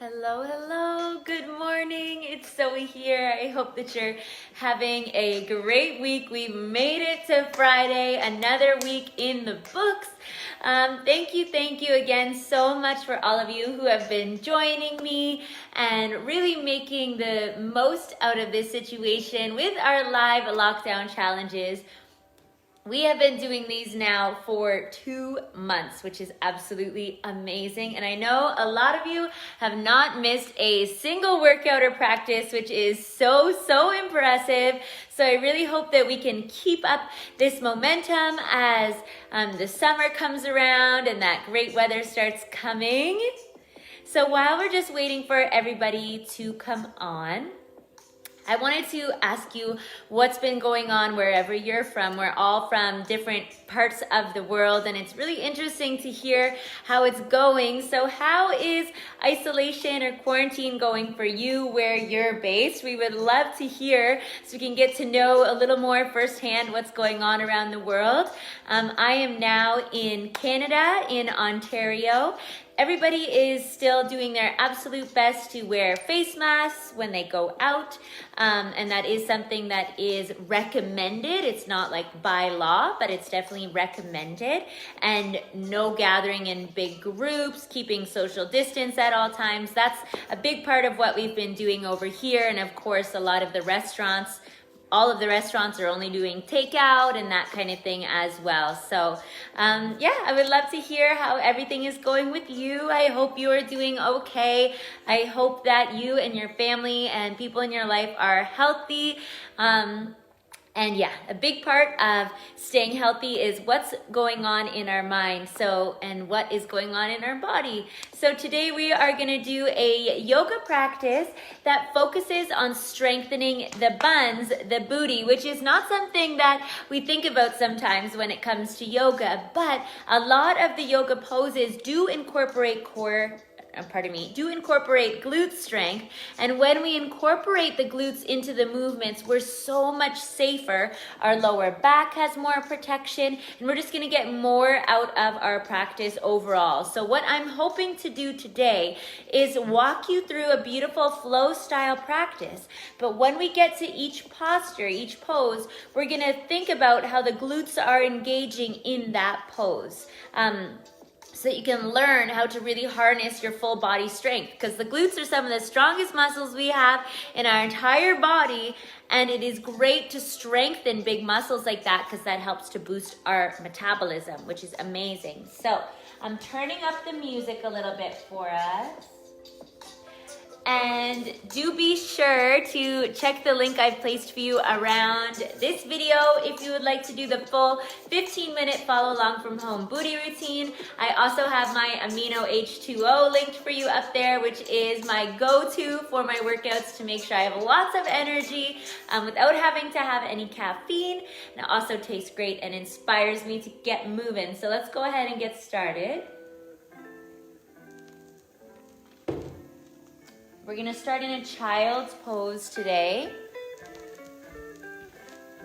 Hello, hello, good morning. It's Zoe here. I hope that you're having a great week. We've made it to Friday, another week in the books. Thank you again so much for all of you who have been joining me and really making the most out of this situation with our live lockdown challenges. We have been doing these now for 2 months, which is absolutely amazing. And I know a lot of you have not missed a single workout or practice, which is so impressive. So I really hope that we can keep up this momentum as the summer comes around and that great weather starts coming. So while we're just waiting for everybody to come on, I wanted to ask you what's been going on wherever you're from. We're all from different parts of the world, and it's really interesting to hear how it's going. So how is isolation or quarantine going for you where you're based? We would love to hear so we can get to know a little more firsthand what's going on around the world. I am now in Canada, in Ontario. Everybody is still doing their absolute best to wear face masks when they go out, and that is something that is recommended. It's not like by law, but it's definitely recommended. And no gathering in big groups, keeping social distance at all times. That's a big part of what we've been doing over here. And of course, a lot of the restaurants, all of the restaurants are only doing takeout and that kind of thing as well. So yeah, I would love to hear how everything is going with you. I hope you are doing okay. I hope that you and your family and people in your life are healthy. And yeah, a big part of staying healthy is what's going on in our mind, and what is going on in our body. So today we are going to do a yoga practice that focuses on strengthening the buns, the booty, which is not something that we think about sometimes when it comes to yoga, but a lot of the yoga poses do incorporate glute strength. And when we incorporate the glutes into the movements, we're so much safer. Our lower back has more protection, and we're just going to get more out of our practice overall. So what I'm hoping to do today is walk you through a beautiful flow style practice. But when we get to each posture, each pose, we're going to think about how the glutes are engaging in that pose. So that you can learn how to really harness your full body strength, because the glutes are some of the strongest muscles we have in our entire body, and it is great to strengthen big muscles like that because that helps to boost our metabolism, which is amazing. So I'm turning up the music a little bit for us. And do be sure to check the link I've placed for you around this video if you would like to do the full 15-minute follow along from home booty routine. I also have my Amino H2O linked for you up there, which is my go-to for my workouts to make sure I have lots of energy without having to have any caffeine. And it also tastes great and inspires me to get moving. So let's go ahead and get started. We're going to start in a child's pose today.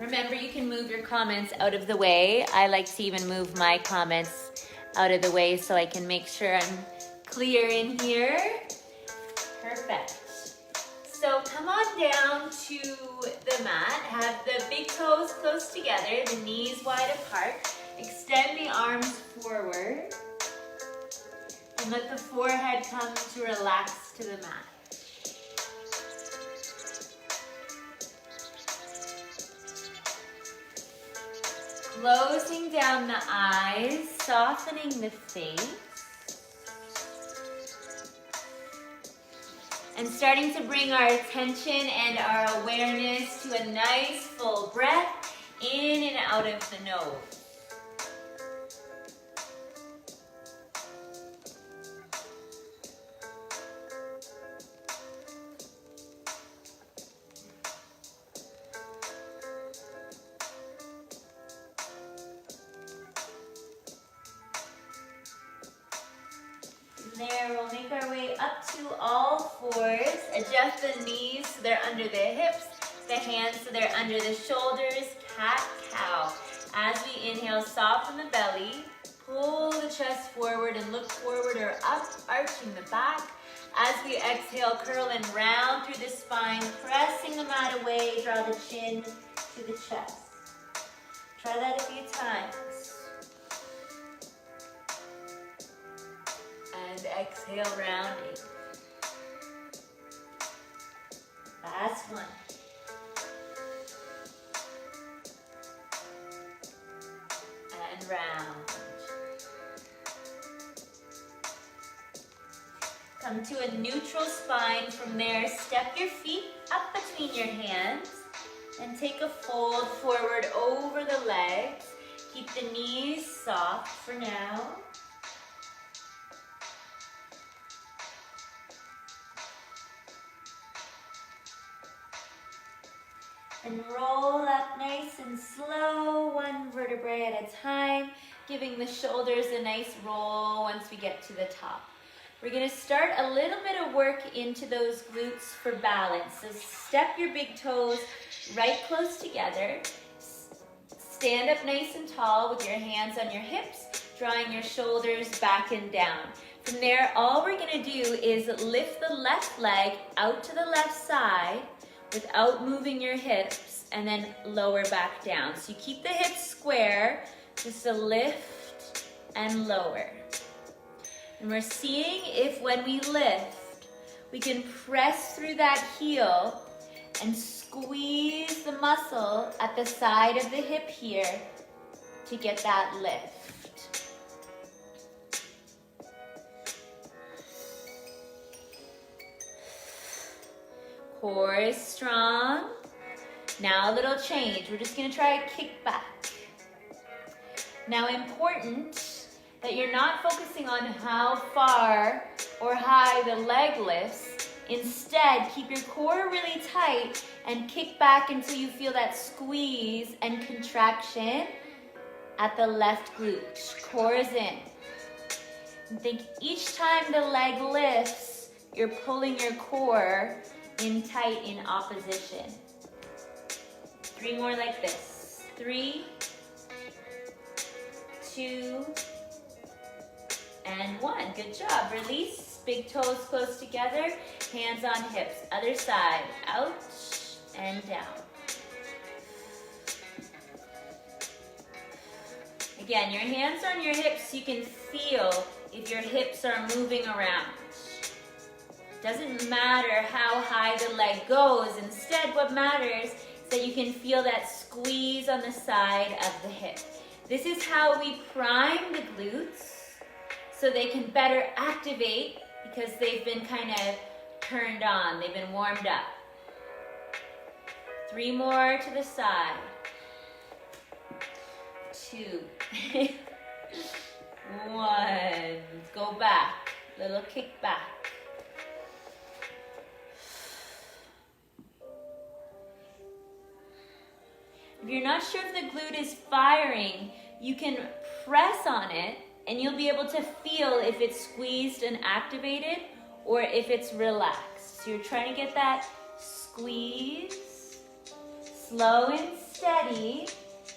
Remember, you can move your comments out of the way. I like to even move my comments out of the way so I can make sure I'm clear in here. Perfect. So come on down to the mat. Have the big toes close together, the knees wide apart. Extend the arms forward. And let the forehead come to relax to the mat. Closing down the eyes, softening the face, and starting to bring our attention and our awareness to a nice full breath in and out of the nose. There, we'll make our way up to all fours. Adjust the knees so they're under the hips, the hands so they're under the shoulders. Cat-cow. As we inhale, soften the belly. Pull the chest forward and look forward or up, arching the back. As we exhale, curl and round through the spine, pressing the mat away, draw the chin to the chest. Try that a few times. And exhale, rounding. Last one. And round. Come to a neutral spine. From there, step your feet up between your hands and take a fold forward over the legs. Keep the knees soft for now. And roll up nice and slow, one vertebrae at a time, giving the shoulders a nice roll once we get to the top. We're gonna start a little bit of work into those glutes for balance. So step your big toes right close together. Stand up nice and tall with your hands on your hips, drawing your shoulders back and down. From there, all we're gonna do is lift the left leg out to the left side without moving your hips, and then lower back down. So you keep the hips square, just a lift and lower. And we're seeing if when we lift, we can press through that heel and squeeze the muscle at the side of the hip here to get that lift. Core is strong. Now a little change. We're just gonna try a kick back. Now important that you're not focusing on how far or high the leg lifts. Instead, keep your core really tight and kick back until you feel that squeeze and contraction at the left glute. Core is in. And think each time the leg lifts, you're pulling your core in tight in opposition. 3 more like this. 3, 2, and 1. Good job. Release. Big toes close together. Hands on hips. Other side. Out and down. Again, your hands on your hips. You can feel if your hips are moving around. Doesn't matter how high the leg goes. Instead, what matters is that you can feel that squeeze on the side of the hip. This is how we prime the glutes so they can better activate because they've been kind of turned on. They've been warmed up. 3 more to the side. 2. 1. Go back. Little kick back. If you're not sure if the glute is firing, you can press on it and you'll be able to feel if it's squeezed and activated or if it's relaxed. So you're trying to get that squeeze, slow and steady.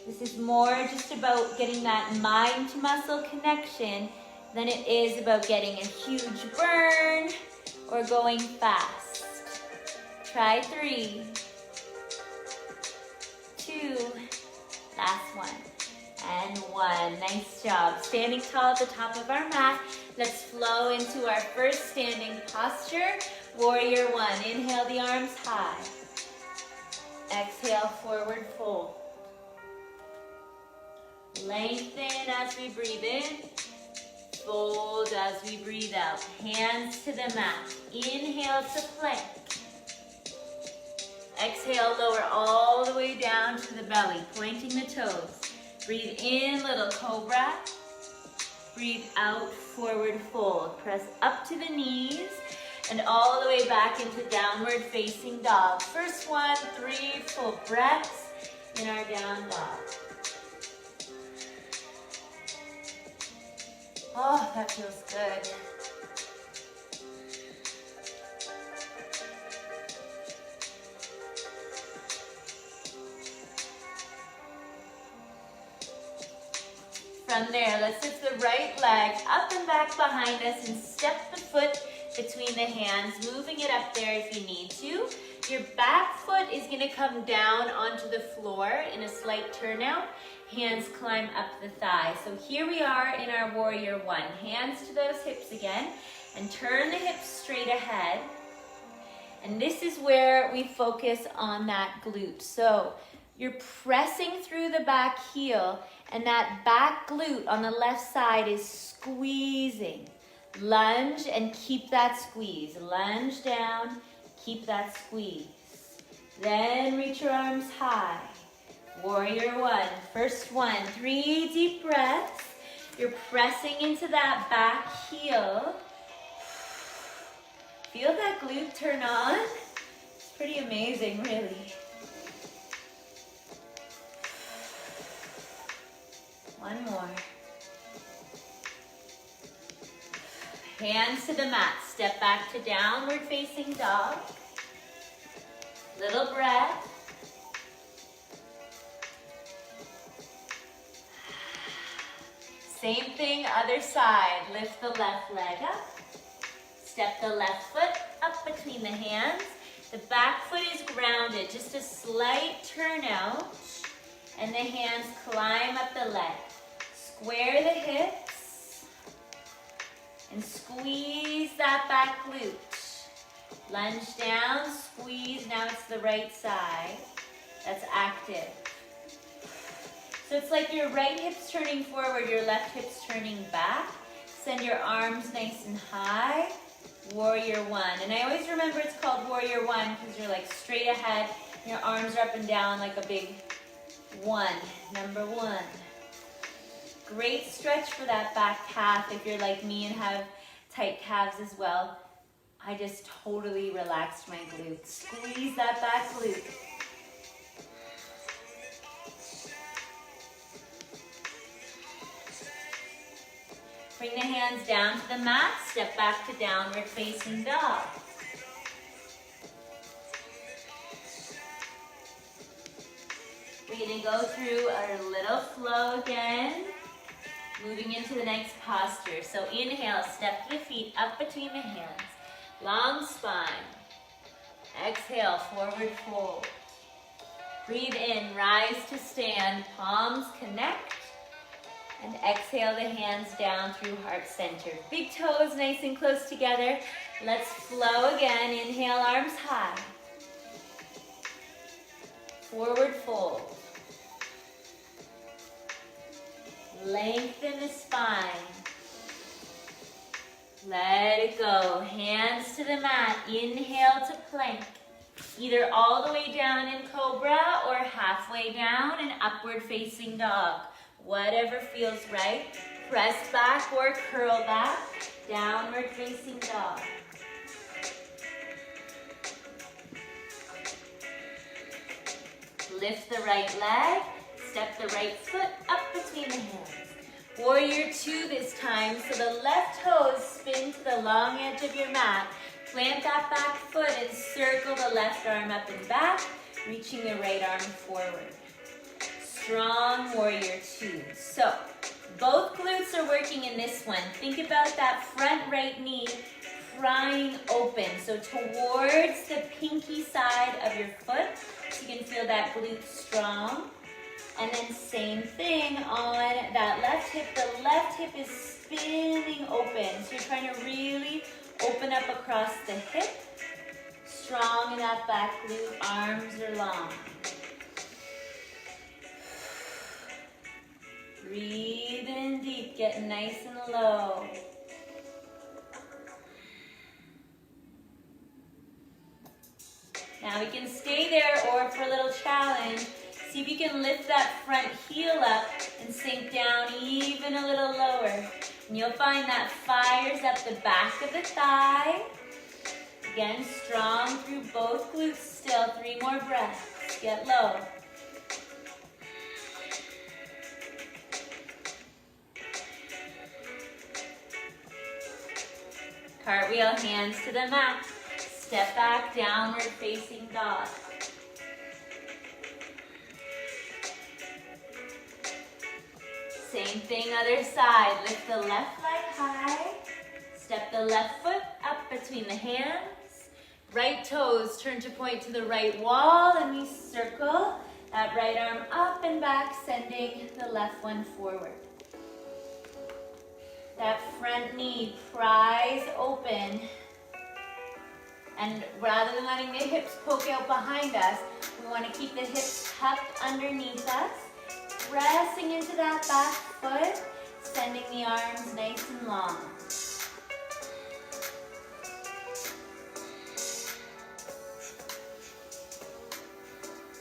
This is more just about getting that mind to muscle connection than it is about getting a huge burn or going fast. Try 3, 2, last one, and 1. Nice job. Standing tall at the top of our mat. Let's flow into our first standing posture. Warrior 1. Inhale the arms high. Exhale, forward fold. Lengthen as we breathe in. Fold as we breathe out. Hands to the mat. Inhale to plank. Exhale, lower all the way down to the belly, pointing the toes. Breathe in, little cobra. Breathe out, forward fold. Press up to the knees and all the way back into downward facing dog. First one, 3 full breaths in our down dog. Oh, that feels good. From there, let's lift the right leg up and back behind us and step the foot between the hands, moving it up there if you need to. Your back foot is gonna come down onto the floor in a slight turnout. Hands climb up the thigh. So here we are in our warrior one. Hands to those hips again, and turn the hips straight ahead. And this is where we focus on that glute. So you're pressing through the back heel, and that back glute on the left side is squeezing. Lunge and keep that squeeze. Lunge down, keep that squeeze. Then reach your arms high. Warrior one, first one. 3 deep breaths. You're pressing into that back heel. Feel that glute turn on. It's pretty amazing, really. One more. Hands to the mat. Step back to downward facing dog. Little breath. Same thing, other side. Lift the left leg up. Step the left foot up between the hands. The back foot is grounded, just a slight turnout. And the hands climb up the leg. Square the hips. And squeeze that back glute. Lunge down, squeeze. Now it's the right side. That's active. So it's like your right hip's turning forward, your left hip's turning back. Send your arms nice and high. Warrior one. And I always remember it's called warrior one because you're like straight ahead. And your arms are up and down like a big one. Number one. Great stretch for that back calf if you're like me and have tight calves as well. I just totally relaxed my glutes. Squeeze that back glute. Bring the hands down to the mat. Step back to downward facing dog. We're going to go through our little flow again. Moving into the next posture. So inhale, step the feet up between the hands. Long spine. Exhale, forward fold. Breathe in, rise to stand, palms connect. And exhale the hands down through heart center. Big toes nice and close together. Let's flow again. Inhale, arms high. Forward fold. Lengthen the spine. Let it go. Hands to the mat. Inhale to plank. Either all the way down in cobra or halfway down in upward facing dog. Whatever feels right. Press back or curl back. Downward facing dog. Lift the right leg. Step the right foot up between the hands. Warrior two this time. So the left toes spin to the long edge of your mat. Plant that back foot and circle the left arm up and back, reaching the right arm forward. Strong warrior two. So both glutes are working in this one. Think about that front right knee prying open. So towards the pinky side of your foot, so you can feel that glute strong. And then same thing on that left hip. The left hip is spinning open. So you're trying to really open up across the hip. Strong in that back glute. Arms are long. Breathe in deep. Get nice and low. Now we can stay there, or for a little challenge, see if you can lift that front heel up and sink down even a little lower. And you'll find that fires up the back of the thigh. Again, strong through both glutes still. 3 more breaths. Get low. Cartwheel, hands to the mat. Step back, downward facing dog. Same thing, other side. Lift the left leg high. Step the left foot up between the hands. Right toes turn to point to the right wall, and we circle that right arm up and back, sending the left one forward. That front knee pries open. And rather than letting the hips poke out behind us, we want to keep the hips tucked underneath us, pressing into that back foot, sending the arms nice and long.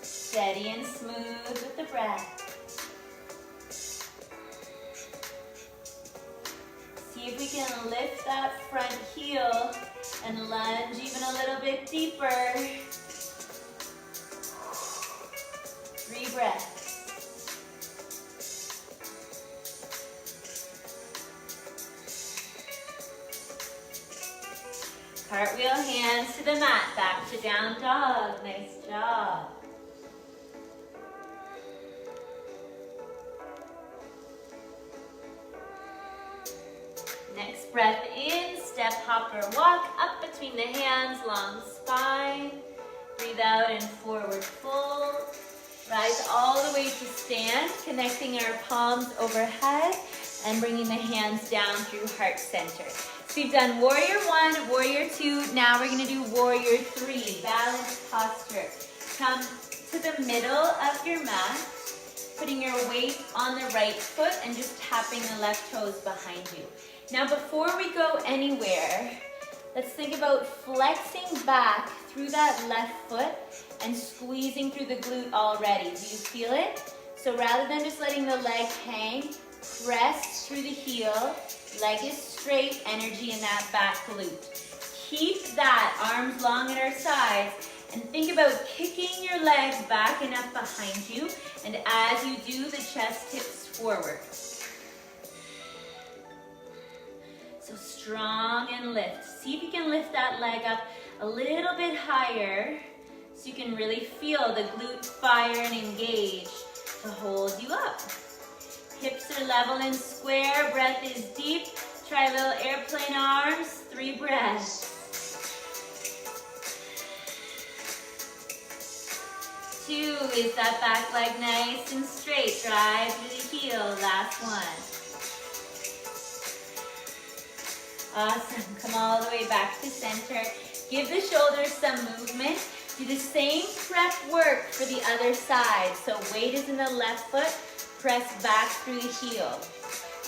Steady and smooth with the breath. See if we can lift that front heel and lunge even a little bit deeper. 3 breaths. Cartwheel, hands to the mat, back to down dog. Nice job. Next breath in, step, hopper, walk, up between the hands, long spine. Breathe out and forward fold. Rise all the way to stand, connecting our palms overhead and bringing the hands down through heart center. So we've done warrior 1, warrior 2. Now we're going to do warrior 3, balanced posture. Come to the middle of your mat, putting your weight on the right foot and just tapping the left toes behind you. Now before we go anywhere, let's think about flexing back through that left foot and squeezing through the glute already. Do you feel it? So rather than just letting the leg hang, press through the heel, leg is straight, energy in that back glute. Keep that, arms long at our sides, and think about kicking your leg back and up behind you, and as you do, the chest tips forward. So strong and lift. See if you can lift that leg up a little bit higher so you can really feel the glute fire and engage to hold you up. Hips are level and square, breath is deep. Try little airplane arms, 3 breaths. 2 is that back leg nice and straight. Drive through the heel, last one. Awesome, come all the way back to center. Give the shoulders some movement. Do the same prep work for the other side. So weight is in the left foot, press back through the heel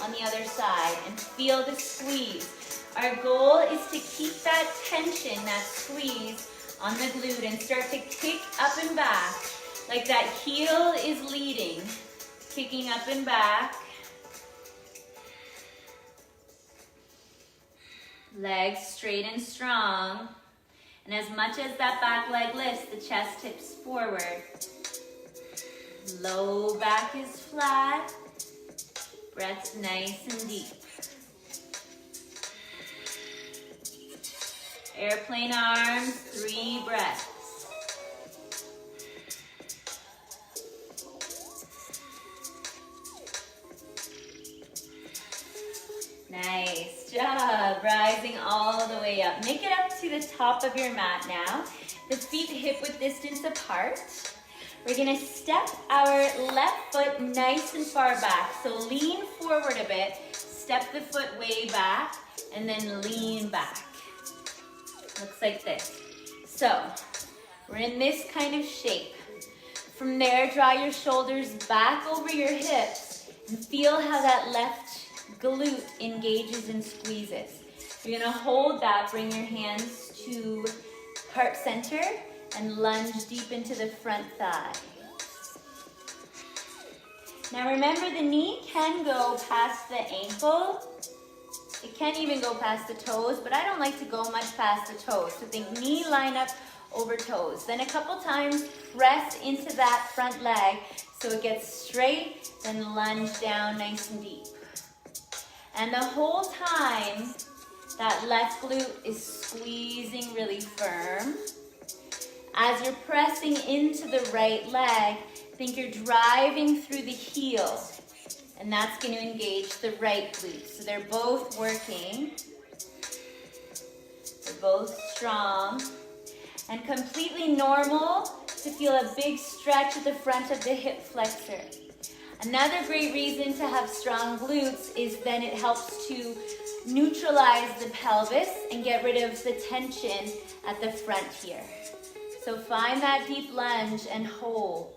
on the other side and feel the squeeze. Our goal is to keep that tension, that squeeze on the glute and start to kick up and back like that heel is leading, kicking up and back. Legs straight and strong. And as much as that back leg lifts, the chest tips forward. Low back is flat. Breath nice and deep. Airplane arms, 3 breaths. Nice job, rising all the way up. Make it up to the top of your mat now. The feet hip-width distance apart. We're gonna step our left foot nice and far back. So lean forward a bit, step the foot way back, and then lean back. Looks like this. So we're in this kind of shape. From there, draw your shoulders back over your hips and feel how that left glute engages and squeezes. You're gonna hold that, bring your hands to heart center and lunge deep into the front thigh. Now remember, the knee can go past the ankle. It can even go past the toes, but I don't like to go much past the toes. So think knee line up over toes. Then a couple times press into that front leg so it gets straight, then lunge down nice and deep. And the whole time, that left glute is squeezing really firm. As you're pressing into the right leg, think you're driving through the heel, and that's going to engage the right glute. So they're both working. Both strong. And completely normal to feel a big stretch at the front of the hip flexor. Another great reason to have strong glutes is then it helps to neutralize the pelvis and get rid of the tension at the front here. So find that deep lunge and hold.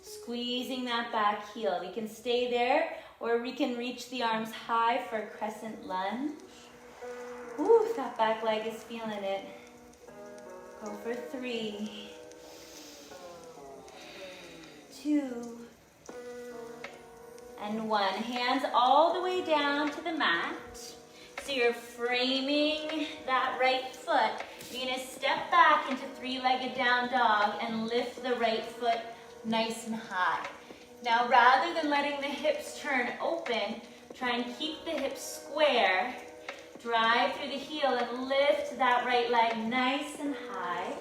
Squeezing that back heel. We can stay there or we can reach the arms high for a crescent lunge. Ooh, that back leg is feeling it. Go for 3, 2, and 1. Hands all the way down to the mat. So you're framing that right foot. You're gonna step back into 3-legged down dog and lift the right foot nice and high. Now, rather than letting the hips turn open, try and keep the hips square. Drive through the heel and lift that right leg nice and high.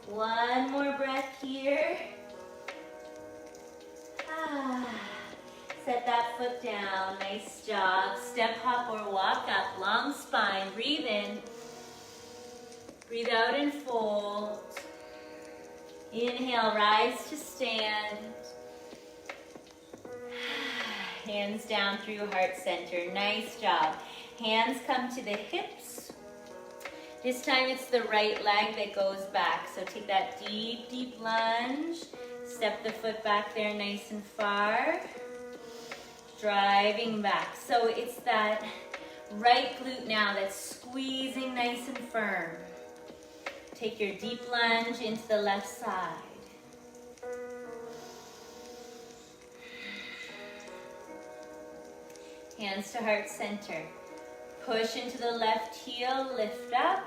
One more breath here. Set that foot down. Nice job. Step, hop, or walk up. Long spine. Breathe in. Breathe out and fold. Inhale, rise to stand. Hands down through heart center. Nice job. Hands come to the hips. This time it's the right leg that goes back. So take that deep, deep lunge. Step the foot back there nice and far. Driving back. So it's that right glute now that's squeezing nice and firm. Take your deep lunge into the left side. Hands to heart center. Push into the left heel, lift up.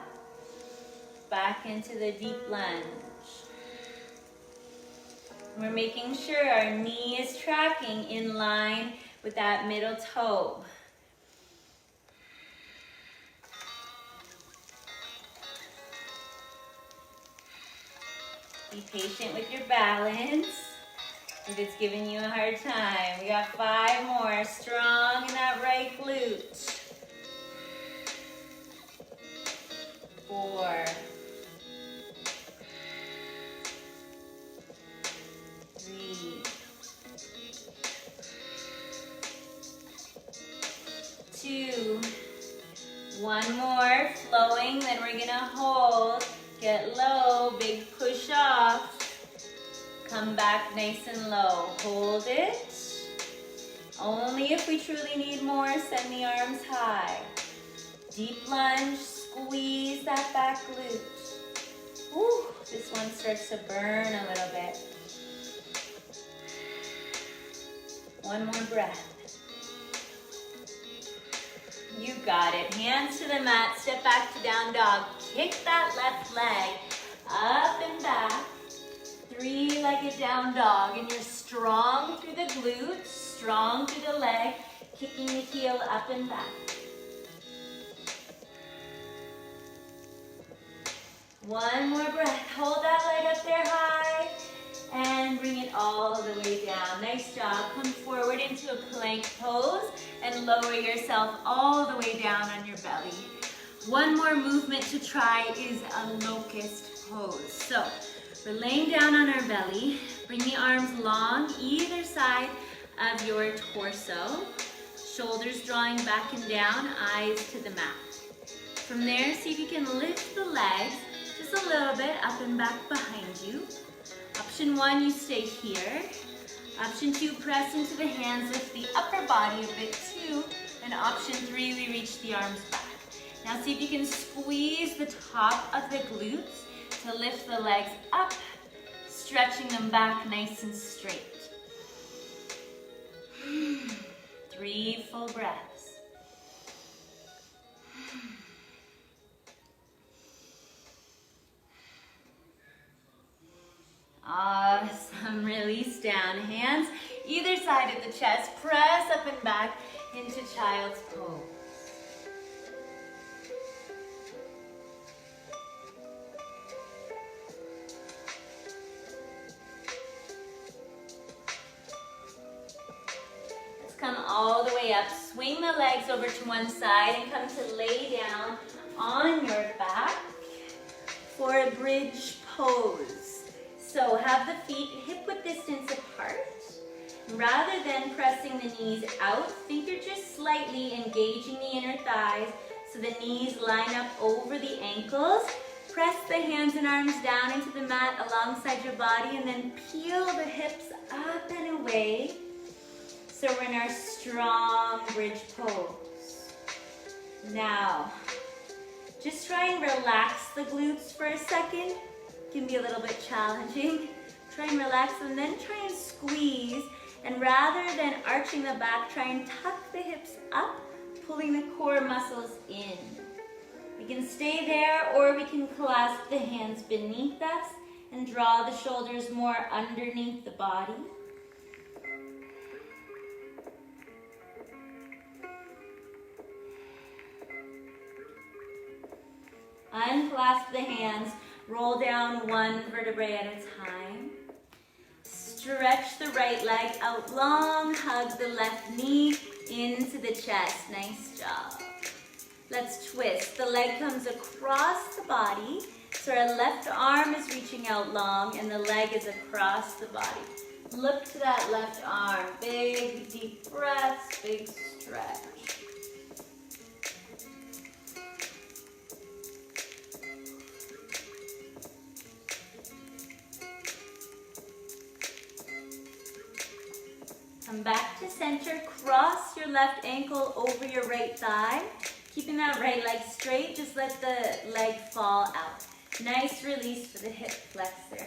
Back into the deep lunge. We're making sure our knee is tracking in line with that middle toe. Be patient with your balance if it's giving you a hard time. We got 5 more. Strong in that right glute. 4. 3. 2. 1 more. Flowing. Then we're gonna hold. Get low. Big push off. Come back nice and low. Hold it. Only if we truly need more, send the arms high. Deep lunge. Squeeze that back glute. Woo, this one starts to burn a little bit. 1 more breath. You got it. Hands to the mat. Step back to down dog. Kick that left leg up and back. 3-legged down dog. And you're strong through the glutes, strong through the leg, kicking the heel up and back. 1 more breath. Hold that leg up there high and bring it all the way down. Nice job. Come forward into a plank pose and lower yourself all the way down on your belly. 1 more movement to try is a locust pose. So we're laying down on our belly. Bring the arms long either side of your torso. Shoulders drawing back and down, eyes to the mat. From there, see if you can lift the legs just a little bit up and back behind you. Option 1, you stay here. Option 2, press into the hands, lift the upper body a bit too. And option 3, we reach the arms back. Now see if you can squeeze the top of the glutes to lift the legs up, stretching them back nice and straight. 3 full breaths. Awesome. Release down. Hands either side of the chest. Press up and back into child's pose. Let's come all the way up. Swing swing the legs over to one side and come to lay down on your back for a bridge pose. So have the feet hip-width distance apart. Rather than pressing the knees out, think you're just slightly engaging the inner thighs so the knees line up over the ankles. Press the hands and arms down into the mat alongside your body and then peel the hips up and away. So we're in our strong bridge pose. Now, just try and relax the glutes for a second. It can be a little bit challenging. Try and relax and then try and squeeze. And rather than arching the back, try and tuck the hips up, pulling the core muscles in. We can stay there or we can clasp the hands beneath us and draw the shoulders more underneath the body. Unclasp the hands, roll down one vertebrae at a time. Stretch the right leg out long, hug the left knee into the chest. Nice job. Let's twist. The leg comes across the body, so our left arm is reaching out long and the leg is across the body. Look to that left arm. Big, deep breaths, big stretch. Come back to center, cross your left ankle over your right thigh. Keeping that right leg straight, just let the leg fall out. Nice release for the hip flexor.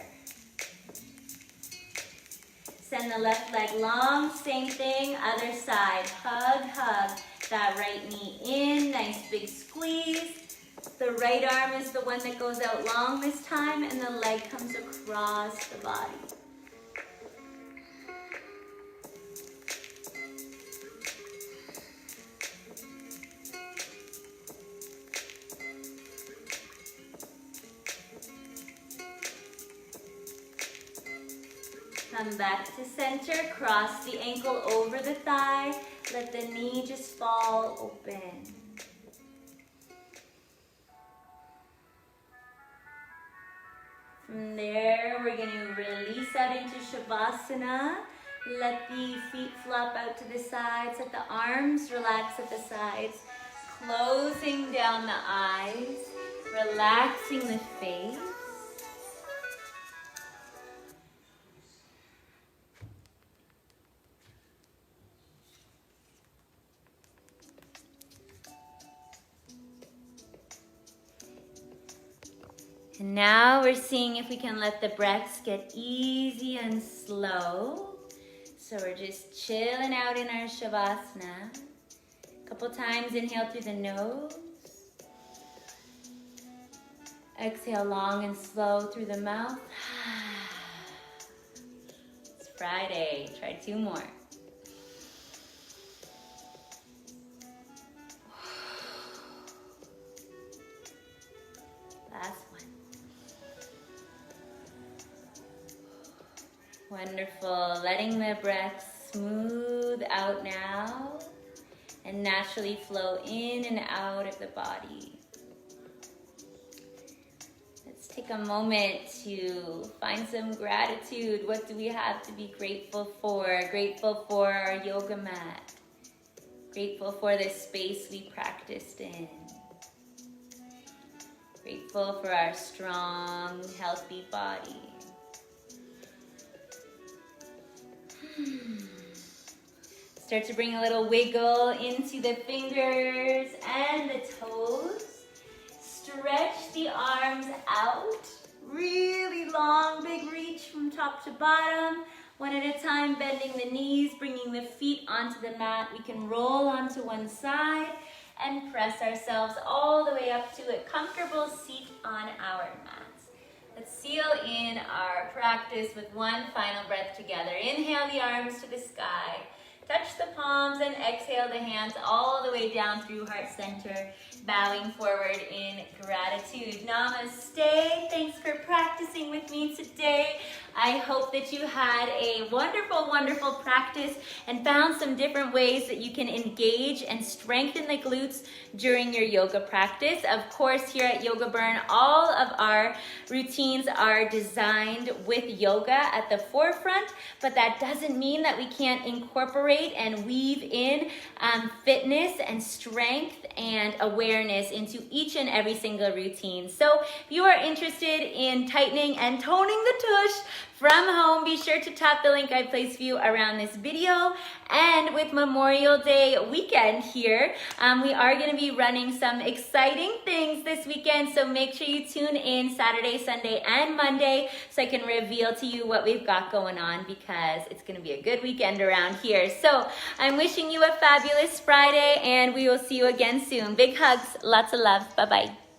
Send the left leg long, same thing, other side. Hug, hug that right knee in, nice big squeeze. The right arm is the one that goes out long this time, and the leg comes across the body. Come back to center, cross the ankle over the thigh, let the knee just fall open. From there, we're going to release out into Savasana. Let the feet flop out to the sides, let the arms relax at the sides, closing down the eyes, relaxing the face. And now we're seeing if we can let the breaths get easy and slow. So we're just chilling out in our Savasana. A couple times, inhale through the nose. Exhale long and slow through the mouth. It's Friday, try 2 more. Last one. Wonderful. Letting the breath smooth out now and naturally flow in and out of the body. Let's take a moment to find some gratitude. What do we have to be grateful for? Grateful for our yoga mat. Grateful for the space we practiced in. Grateful for our strong, healthy body. Start to bring a little wiggle into the fingers and the toes. Stretch the arms out. Really long, big reach from top to bottom. One at a time, bending the knees, bringing the feet onto the mat. We can roll onto one side and press ourselves all the way up to a comfortable seat on our mats. Let's seal in our practice with one final breath together. Inhale the arms to the sky. touch the palms and exhale the hands all the way down through heart center, bowing forward in gratitude. Namaste. Thanks for practicing with me today. I hope that you had a wonderful, wonderful practice and found some different ways that you can engage and strengthen the glutes during your yoga practice. Of course, here at Yoga Burn, all of our routines are designed with yoga at the forefront, but that doesn't mean that we can't incorporate and weave in fitness and strength and awareness into each and every single routine. So if you are interested in tightening and toning the tush from home, be sure to tap the link I placed for you around this video. And with Memorial Day weekend here, we are going to be running some exciting things this weekend, so make sure you tune in Saturday, Sunday, and Monday so I can reveal to you what we've got going on, because it's going to be a good weekend around here. So I'm wishing you a fabulous Friday, and we will see you again soon. Big hugs, lots of love. Bye-bye.